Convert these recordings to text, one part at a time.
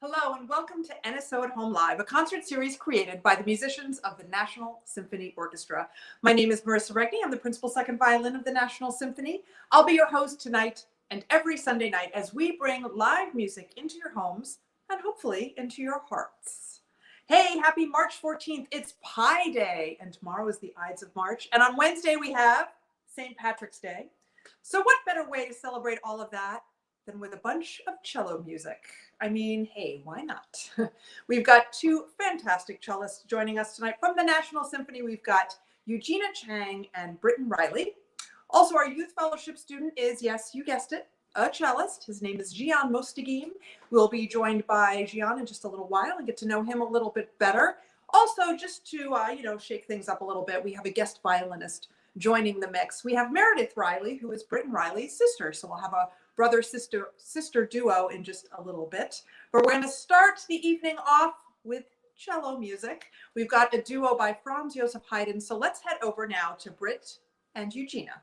Hello and welcome to NSO at Home Live, a concert series created by the musicians of the National Symphony Orchestra. My name is Marissa Regni. I'm the Principal Second Violin of the National Symphony. I'll be your host tonight and every Sunday night as we bring live music into your homes and hopefully into your hearts. Hey, happy March 14th. It's Pi Day and tomorrow is the Ides of March. And on Wednesday we have St. Patrick's Day. So what better way to celebrate all of that than with a bunch of cello music? I mean, hey, why not? We've got two fantastic cellists joining us tonight from the National Symphony. We've got Eugena Chang and Britton Riley. Also, our youth fellowship student is, yes, you guessed it, a cellist. His name is Jian Mostaghim. We'll be joined by Jian in just a little while and get to know him a little bit better. Also, just to, shake things up a little bit, we have a guest violinist joining the mix. We have Meredith Riley, who is Britton Riley's sister. So we'll have a brother-sister duo in just a little bit. But we're going to start the evening off with cello music. We've got a duo by Franz Joseph Haydn. So let's head over now to Britt and Eugena.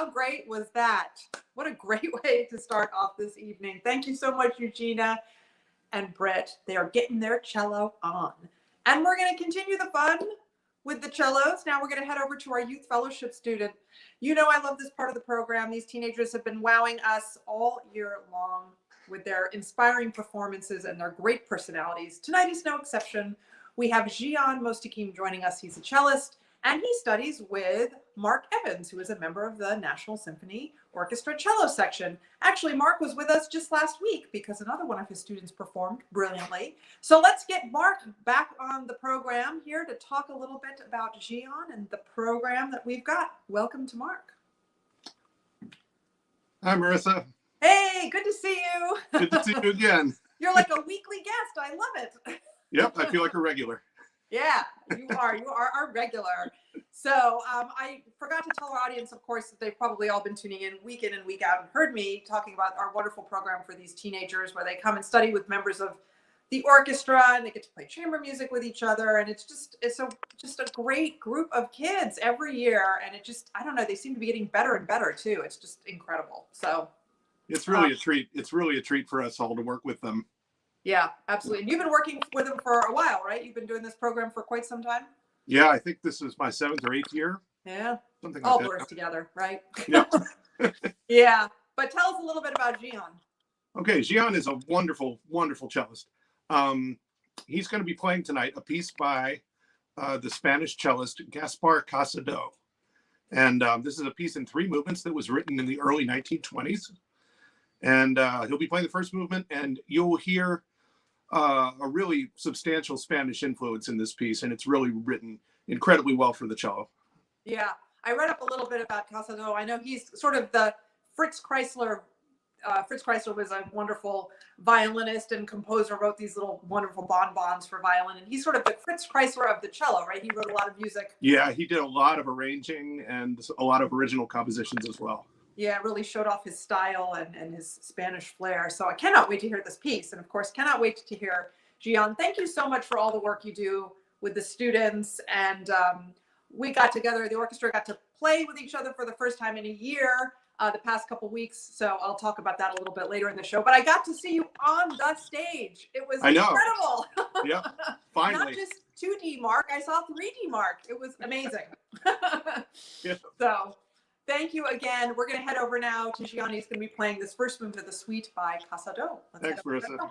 How great was that? What a great way to start off this evening. Thank you so much, Eugena and Britt. They are getting their cello on. And we're going to continue the fun with the cellos. Now we're going to head over to our youth fellowship student. You know I love this part of the program. These teenagers have been wowing us all year long with their inspiring performances and their great personalities. Tonight is no exception. We have Jian Mostaghim joining us. He's a cellist, and he studies with Mark Evans, who is a member of the National Symphony Orchestra cello section. Actually, Mark was with us just last week because another one of his students performed brilliantly. So let's get Mark back on the program here to talk a little bit about Jian and the program that we've got. Welcome to Mark. Hi, Marissa. Hey, good to see you. Good to see you again. You're like a weekly guest. I love it. Yep, I feel like a regular. Yeah, you are. You are our regular. So I forgot to tell our audience, of course, that they've probably all been tuning in and week out and heard me talking about our wonderful program for these teenagers where they come and study with members of the orchestra and they get to play chamber music with each other. And it's just a great group of kids every year. And it just, I don't know, they seem to be getting better and better too. It's just incredible. So it's really a treat. It's really a treat for us all to work with them. Yeah, absolutely. And you've been working with them for a while, right? You've been doing this program for quite some time? Yeah, I think this is my 7th or 8th year. Yeah. Something all like blurs that. together, right? Yeah. Yeah. But tell us a little bit about Jian. Okay, Jian is a wonderful, wonderful cellist. He's going to be playing tonight a piece by the Spanish cellist Gaspar Cassadò. And this is a piece in 3 movements that was written in the early 1920s. And he'll be playing the first movement, and you'll hear a really substantial Spanish influence in this piece, and it's really written incredibly well for the cello. Yeah, I read up a little bit about Cassadò. I know he's sort of the Fritz Kreisler. Fritz Kreisler was a wonderful violinist and composer, wrote these little wonderful bonbons for violin, and he's sort of the Fritz Kreisler of the cello, right? He wrote a lot of music. Yeah, he did a lot of arranging and a lot of original compositions as well. Yeah, really showed off his style and his Spanish flair. So I cannot wait to hear this piece. And of course, cannot wait to hear Jian. Thank you so much for all the work you do with the students. And we got together, the orchestra got to play with each other for the first time in a year, the past couple weeks. So I'll talk about that a little bit later in the show. But I got to see you on the stage. It was incredible. Yeah, finally. Not just 2D Mark, I saw 3D Mark. It was amazing. Yeah. So thank you again. We're going to head over now to Jian. He's going to be playing this first movement of the suite by Cassadò. Thanks, Marissa.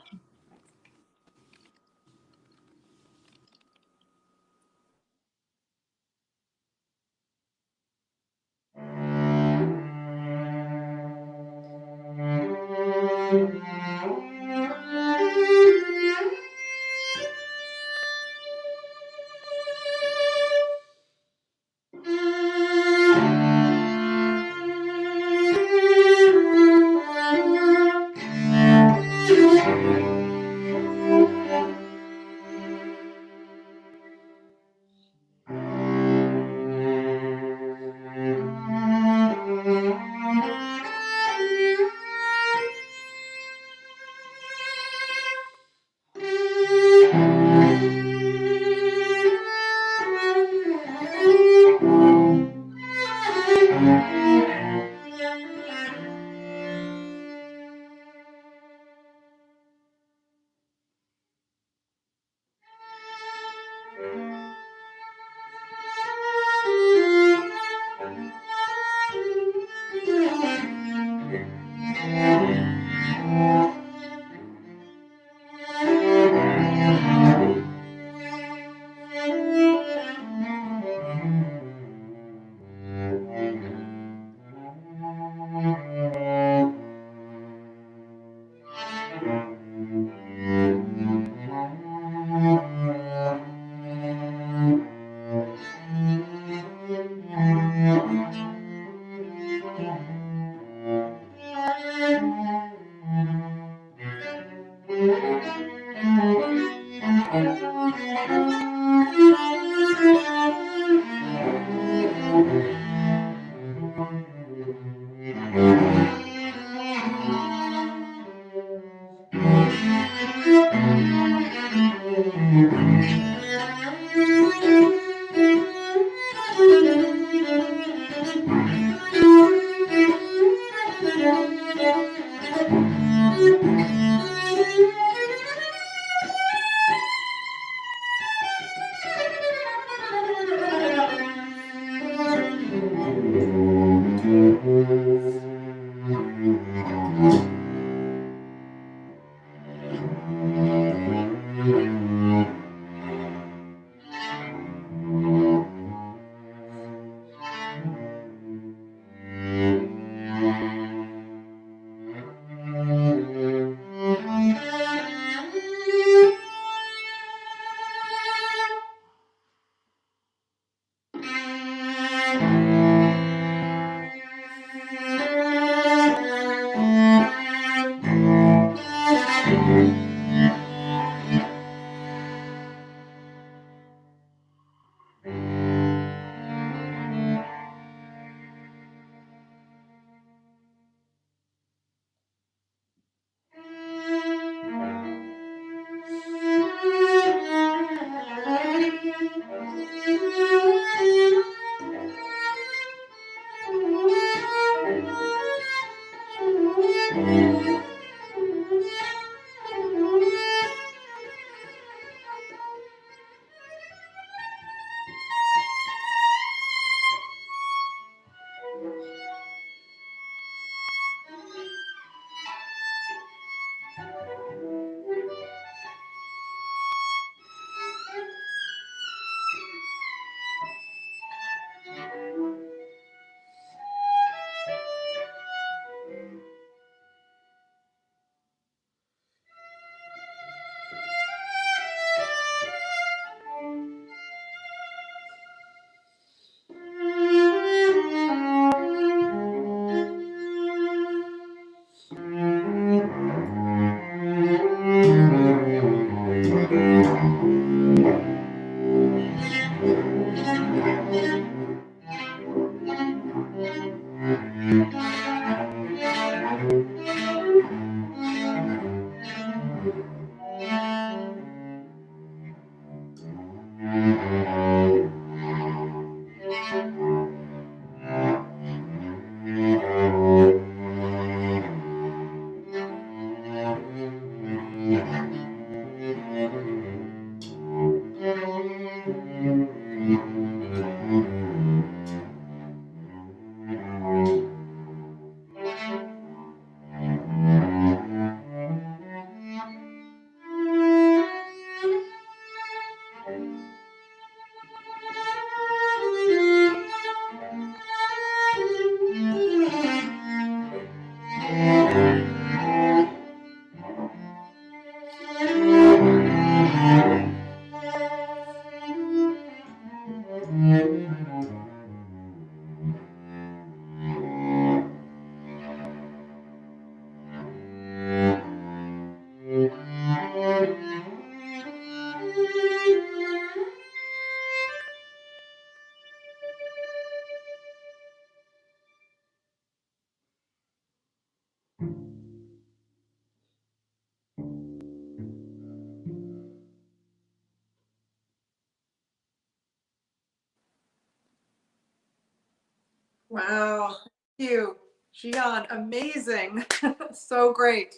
Wow, thank you, Jian. Amazing. So great.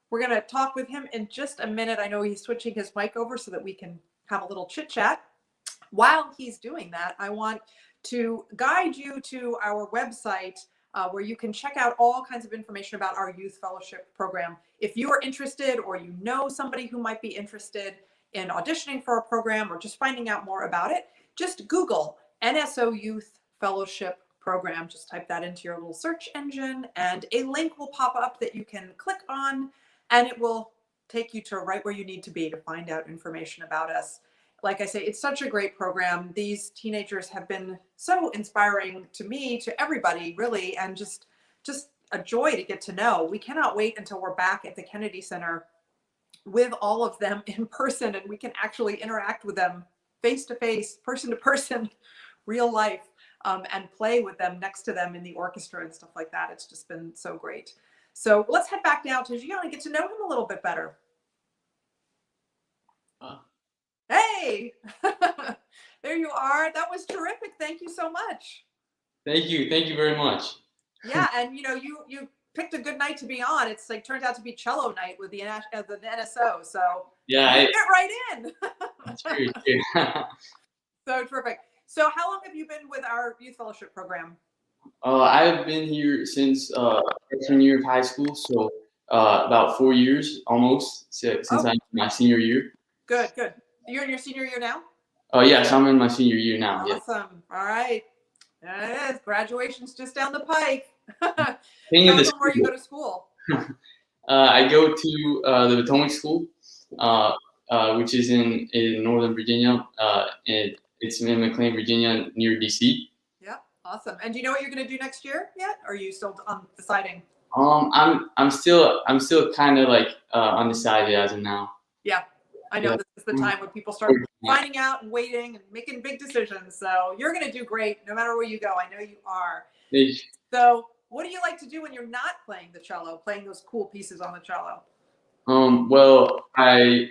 We're going to talk with him in just a minute. I know he's switching his mic over so that we can have a little chit chat. While he's doing that, I want to guide you to our website where you can check out all kinds of information about our youth fellowship program. If you are interested or you know somebody who might be interested in auditioning for a program or just finding out more about it, just Google NSO Youth Fellowship Program. Just type that into your little search engine and a link will pop up that you can click on and it will take you to right where you need to be to find out information about us. Like I say, it's such a great program. These teenagers have been so inspiring to me, to everybody really, and just a joy to get to know. We cannot wait until we're back at the Kennedy Center with all of them in person and we can actually interact with them face to face, person to person, real life, and play with them next to them in the orchestra and stuff like that. It's just been so great. So let's head back now to Jian and get to know him a little bit better. Hey, there you are. That was terrific. Thank you so much. Thank you very much. Yeah, and you know, you picked a good night to be on. It's like turned out to be cello night with the NSO. So yeah, you fit right in. That's true. So terrific. So how long have you been with our youth fellowship program? I've been here since freshman year of high school, so about 4 years almost since I'm in my senior year. Good. You're in your senior year now? Yes, I'm in my senior year now. Awesome. Yeah. All right. There it is. Graduation's just down the pike. Tell them where you go to school. I go to the Potomac School, which is in Northern Virginia. And it's in McLean, Virginia, near DC. Yeah, awesome. And do you know what you're going to do next year yet? Or are you still deciding? I'm still kind of like undecided as of now. Yeah, I know this is the time when people start finding out and waiting and making big decisions. So you're going to do great no matter where you go. I know you are. So what do you like to do when you're not playing the cello, playing those cool pieces on the cello? Well, I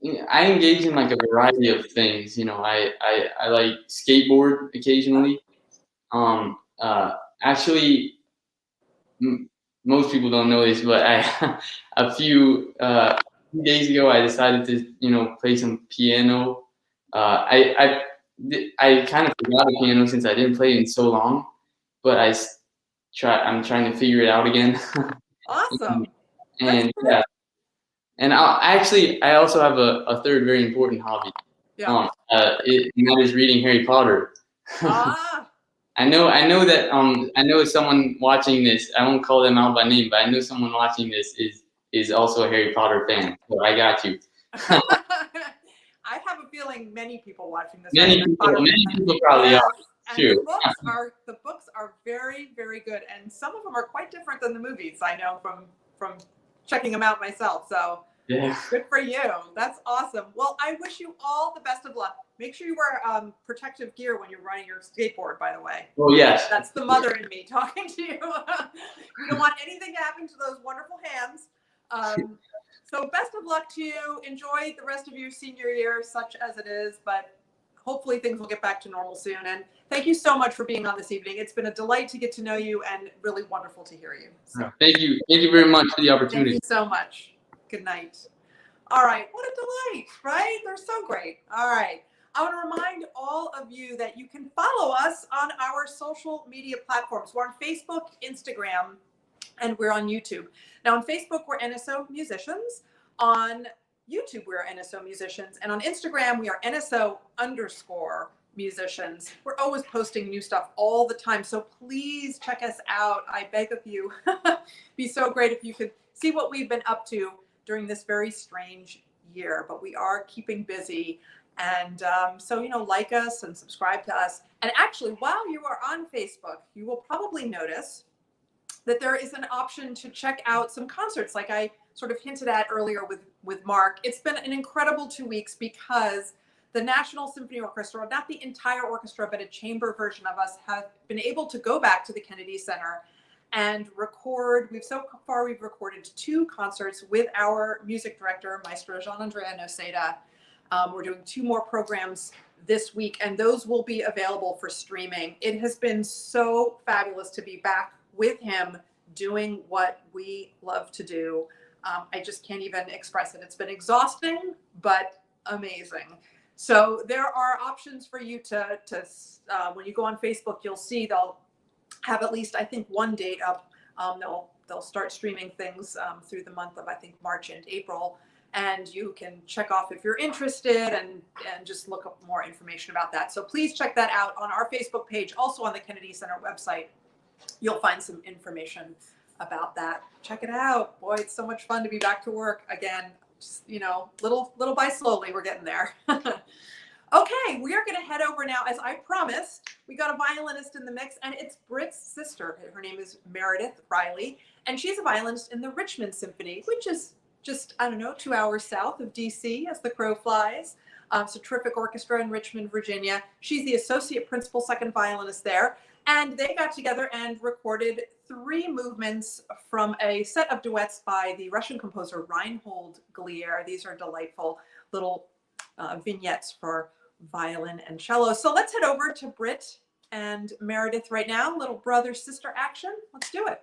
engage in like a variety of things. You know, I like skateboard occasionally. Actually, most people don't know this, but a few days ago I decided to play some piano. I kind of forgot the piano since I didn't play it in so long, but I'm trying to figure it out again. Awesome. And yeah, and I also have a third very important hobby. Yeah. And that is reading Harry Potter. Ah. I know that I know someone watching this. I won't call them out by name, but I know someone watching this is also a Harry Potter fan. So I got you. I have a feeling many people watching this. Many people probably are. And True. the books are very, very good, and some of them are quite different than the movies. I know from checking them out myself. So yeah, good for you. That's awesome. Well, I wish you all the best of luck. Make sure you wear protective gear when you're riding your skateboard. By the way. Oh yes. That's the mother in me talking to you. You don't want anything to happen to those wonderful hands. So best of luck to you. Enjoy the rest of your senior year, such as it is, but hopefully things will get back to normal soon. And thank you so much for being on this evening. It's been a delight to get to know you and really wonderful to hear you. So, thank you. Thank you very much for the opportunity. Thank you so much. Good night. All right. What a delight, right? They're so great. All right. I want to remind all of you that you can follow us on our social media platforms. We're on Facebook, Instagram, and we're on YouTube. Now on Facebook, we're NSO Musicians. On YouTube, we're NSO Musicians. And on Instagram, we are NSO_musicians. We're always posting new stuff all the time. So please check us out. I beg of you. Be so great if you could see what we've been up to during this very strange year. But we are keeping busy. And so, like us and subscribe to us. And actually, while you are on Facebook, you will probably notice that there is an option to check out some concerts like I sort of hinted at earlier with Mark. It's been an incredible 2 weeks because the National Symphony Orchestra, not the entire orchestra, but a chamber version of us, have been able to go back to the Kennedy Center and record. So far, we've recorded 2 concerts with our music director, Maestro Gianandrea Noseda. We're doing 2 more programs this week, and those will be available for streaming. It has been so fabulous to be back with him doing what we love to do. I just can't even express it. It's been exhausting, but amazing. So there are options for you to when you go on Facebook, you'll see they'll have at least, I think, 1 date up. They'll start streaming things through the month of, I think, March and April. And you can check off if you're interested and just look up more information about that. So please check that out on our Facebook page, also on the Kennedy Center website. You'll find some information about that. Check it out. Boy, it's so much fun to be back to work again. Just, little by slowly, we're getting there. Okay, we are going to head over now. As I promised, we got a violinist in the mix, and it's Britt's sister. Her name is Meredith Riley, and she's a violinist in the Richmond Symphony, which is just, 2 hours south of DC as the crow flies. It's a terrific orchestra in Richmond, Virginia. She's the associate principal second violinist there. And they got together and recorded 3 movements from a set of duets by the Russian composer Reinhold Glier. These are delightful little vignettes for violin and cello. So let's head over to Britt and Meredith right now. Little brother-sister action. Let's do it.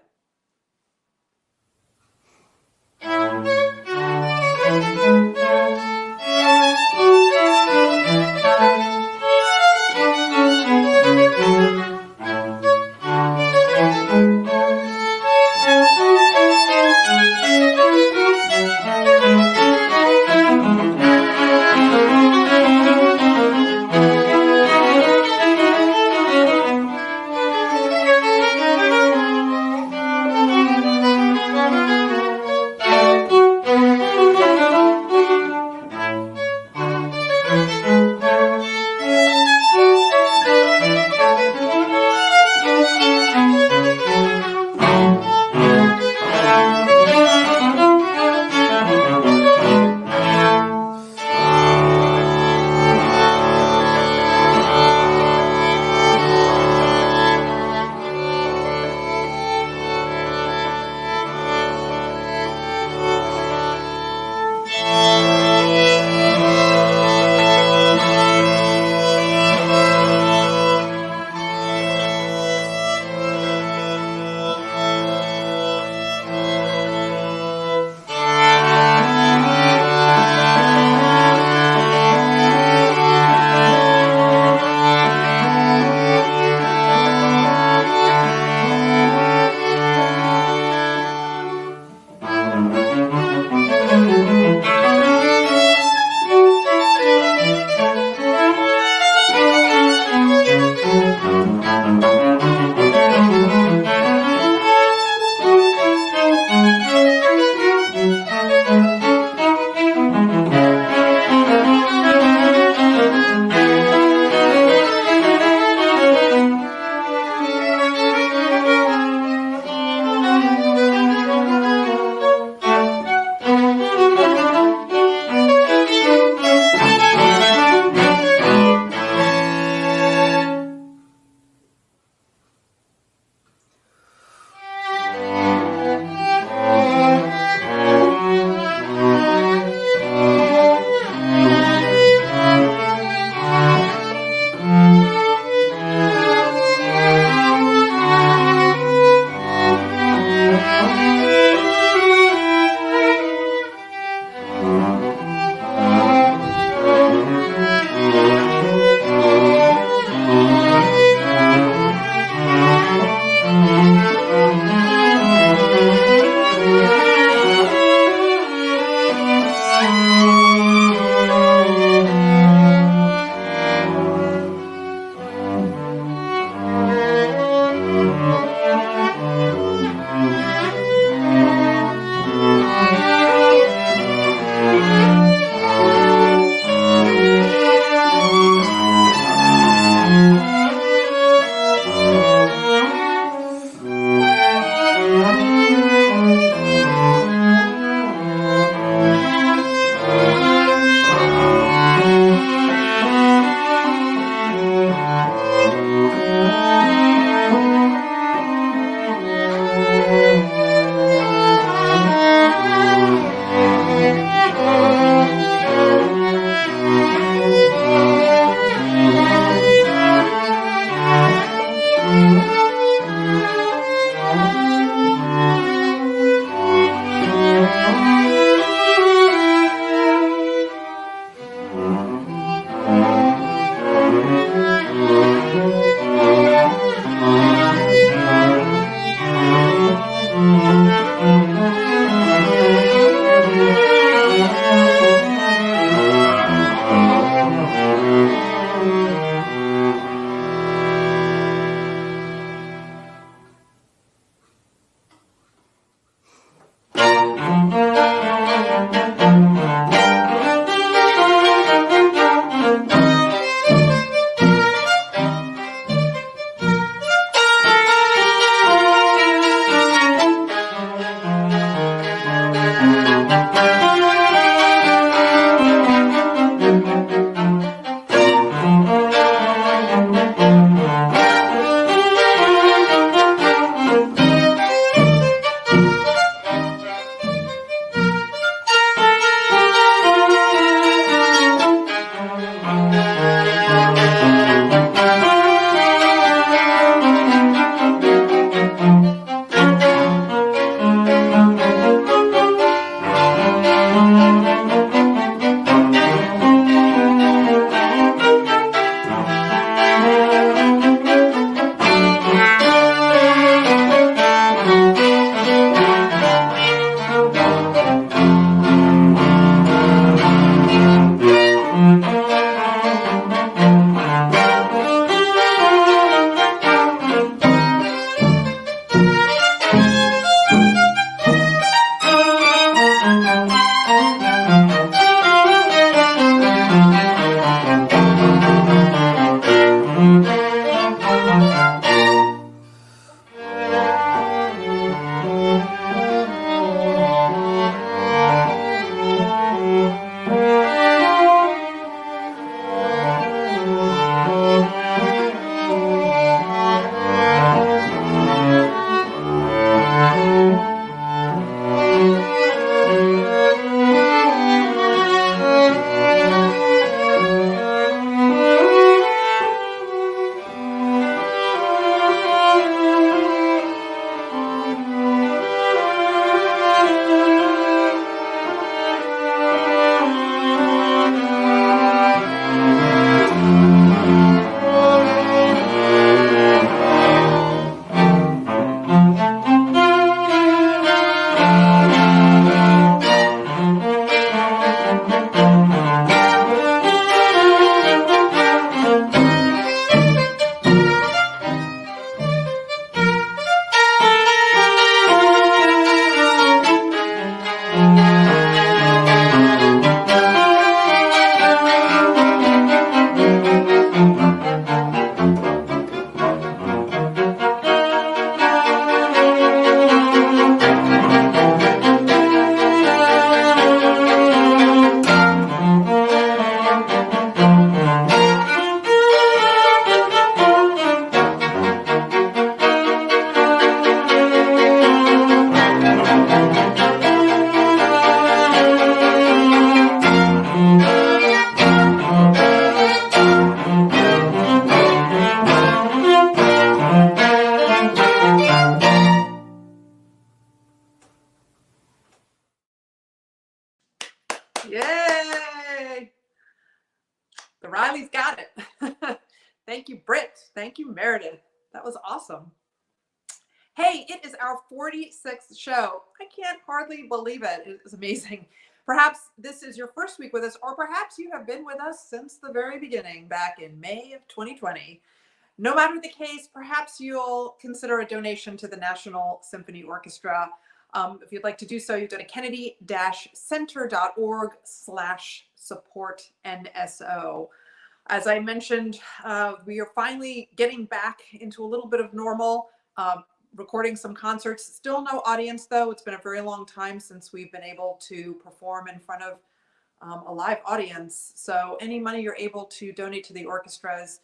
Yay! The Rileys got it. Thank you, Britt. Thank you, Meredith. That was awesome. Hey, it is our 46th show. I can't hardly believe it. It is amazing. Perhaps this is your first week with us, or perhaps you have been with us since the very beginning, back in May of 2020. No matter the case, perhaps you'll consider a donation to the National Symphony Orchestra. If you'd like to do so, you go to kennedy-center.org/support NSO. As I mentioned, we are finally getting back into a little bit of normal, recording some concerts. Still no audience, though. It's been a very long time since we've been able to perform in front of a live audience. So any money you're able to donate to the orchestra is,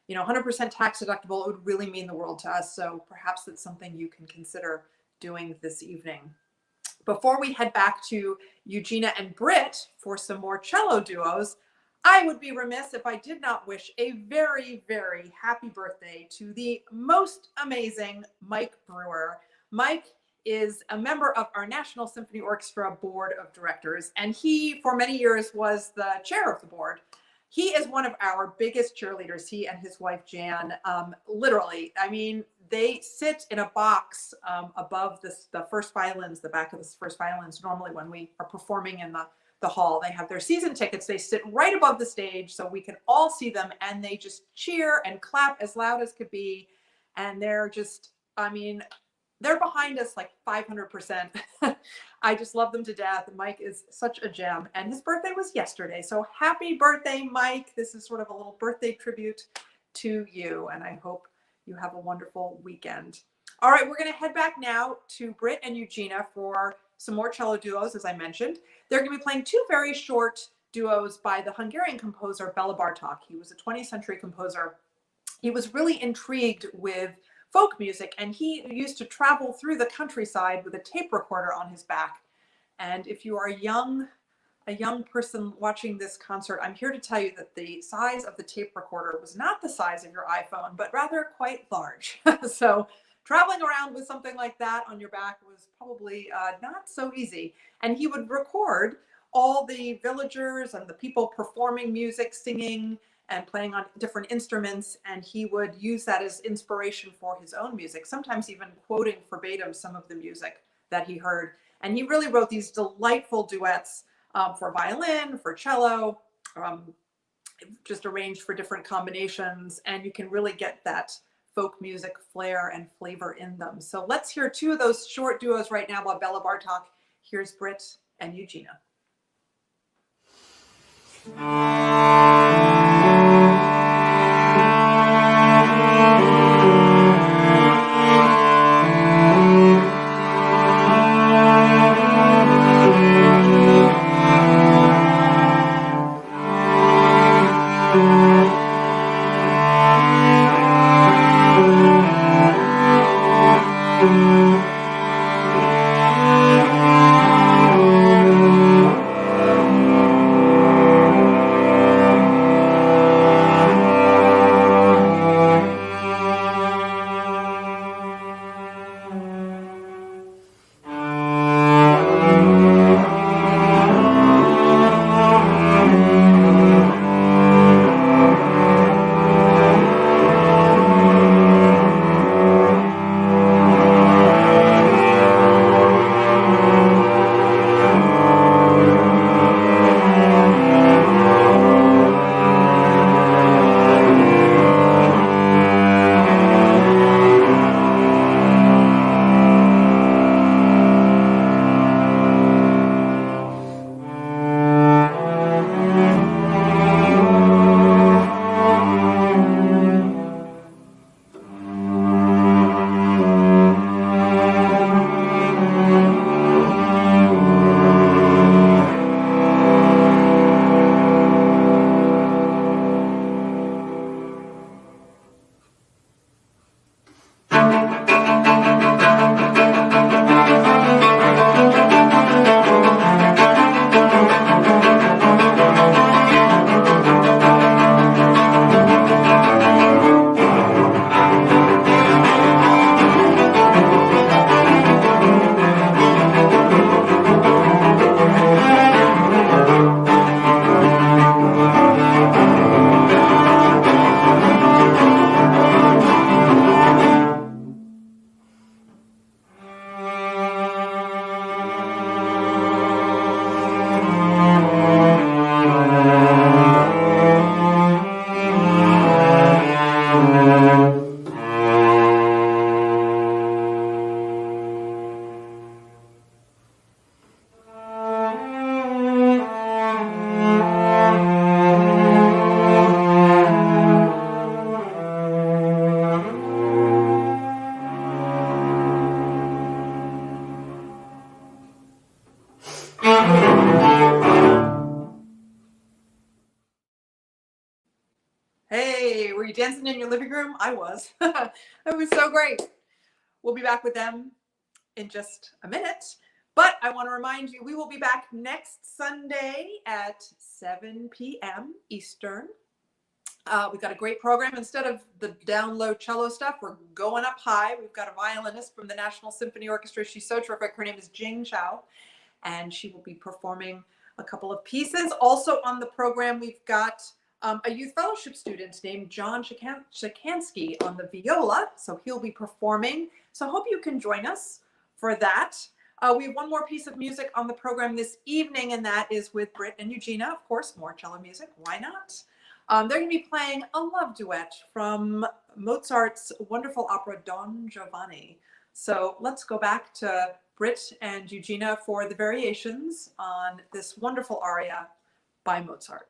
100% tax deductible. It would really mean the world to us. So perhaps it's something you can consider doing this evening. Before we head back to Eugena and Britt for some more cello duos, I would be remiss if I did not wish a very, very happy birthday to the most amazing Mike Brewer. Mike is a member of our National Symphony Orchestra Board of Directors, and he, for many years, was the chair of the board. He is one of our biggest cheerleaders, he and his wife, Jian. Literally, I mean, they sit in a box above the first violins, the back of the first violins, normally when we are performing in the hall. They have their season tickets. They sit right above the stage so we can all see them, and they just cheer and clap as loud as could be. And they're just, they're behind us like 500%. I just love them to death. Mike is such a gem, and his birthday was yesterday. So happy birthday, Mike. This is sort of a little birthday tribute to you, and I hope you have a wonderful weekend. All right, we're going to head back now to Britt and Eugena for some more cello duos, as I mentioned. They're going to be playing two very short duos by the Hungarian composer Béla Bartók. He was a 20th century composer. He was really intrigued with folk music, and he used to travel through the countryside with a tape recorder on his back. And if you are a young person watching this concert, I'm here to tell you that the size of the tape recorder was not the size of your iPhone, but rather quite large. So traveling around with something like that on your back was probably not so easy. And he would record all the villagers and the people performing music, singing, and playing on different instruments, and he would use that as inspiration for his own music, sometimes even quoting verbatim some of the music that he heard. And he really wrote these delightful duets for violin, for cello, just arranged for different combinations, and you can really get that folk music flair and flavor in them. So let's hear two of those short duos right now by Béla Bartók. Here's Britt and Eugena. you dancing in your living room? I was. It was so great. We'll be back with them in just a minute. But I want to remind you, we will be back next Sunday at 7 p.m. Eastern. We've got a great program. Instead of the down low cello stuff, we're going up high. We've got a violinist from the National Symphony Orchestra. She's so terrific. Her name is Jian, and she will be performing a couple of pieces. Also on the program, we've got a youth fellowship student named John Shikansky on the viola. So he'll be performing. So I hope you can join us for that. We have one more piece of music on the program this evening, and that is with Britton and Eugena. Of course, more cello music. Why not? They're going to be playing a love duet from Mozart's wonderful opera Don Giovanni. So let's go back to Britt and Eugena for the variations on this wonderful aria by Mozart.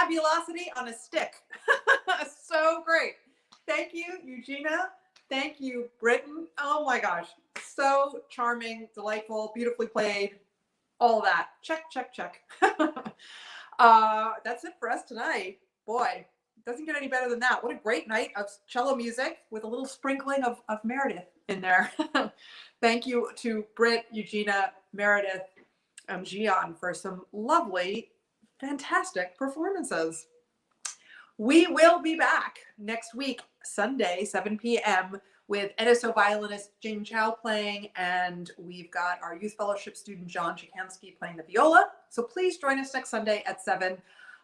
fabulosity on a stick. So great. Thank you, Eugena. Thank you, Britton. Oh my gosh. So charming, delightful, beautifully played, all that. Check, check, check. That's it for us tonight. Boy, it doesn't get any better than that. What a great night of cello music with a little sprinkling of Meredith in there. Thank you to Britt, Eugena, Meredith, and Jian for some lovely, fantastic performances. We will be back next week, Sunday, 7 p.m. with NSO violinist Chang playing, and we've got our youth fellowship student John Chikansky playing the viola. So please join us next Sunday at 7.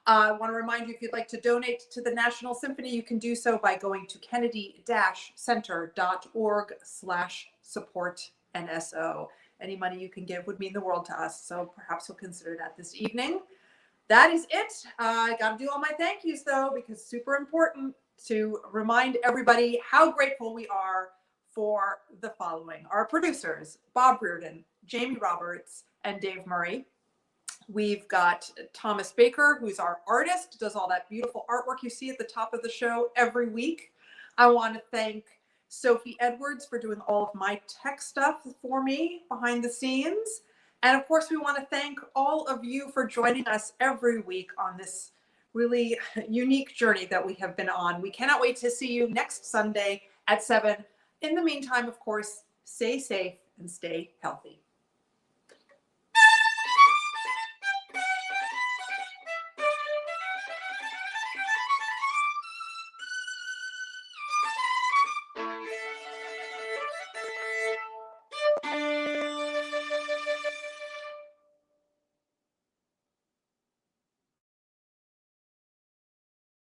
I want to remind you, if you'd like to donate to the National Symphony, you can do so by going to kennedy-center.org/support-NSO. Any money you can give would mean the world to us, so perhaps you'll consider that this evening. That is it. I got to do all my thank yous, though, because it's super important to remind everybody how grateful we are for the following. Our producers, Bob Reardon, Jamie Roberts, and Dave Murray. We've got Thomas Baker, who's our artist, does all that beautiful artwork you see at the top of the show every week. I want to thank Sophie Edwards for doing all of my tech stuff for me behind the scenes. And of course, we want to thank all of you for joining us every week on this really unique journey that we have been on. We cannot wait to see you next Sunday at 7. In the meantime, of course, stay safe and stay healthy.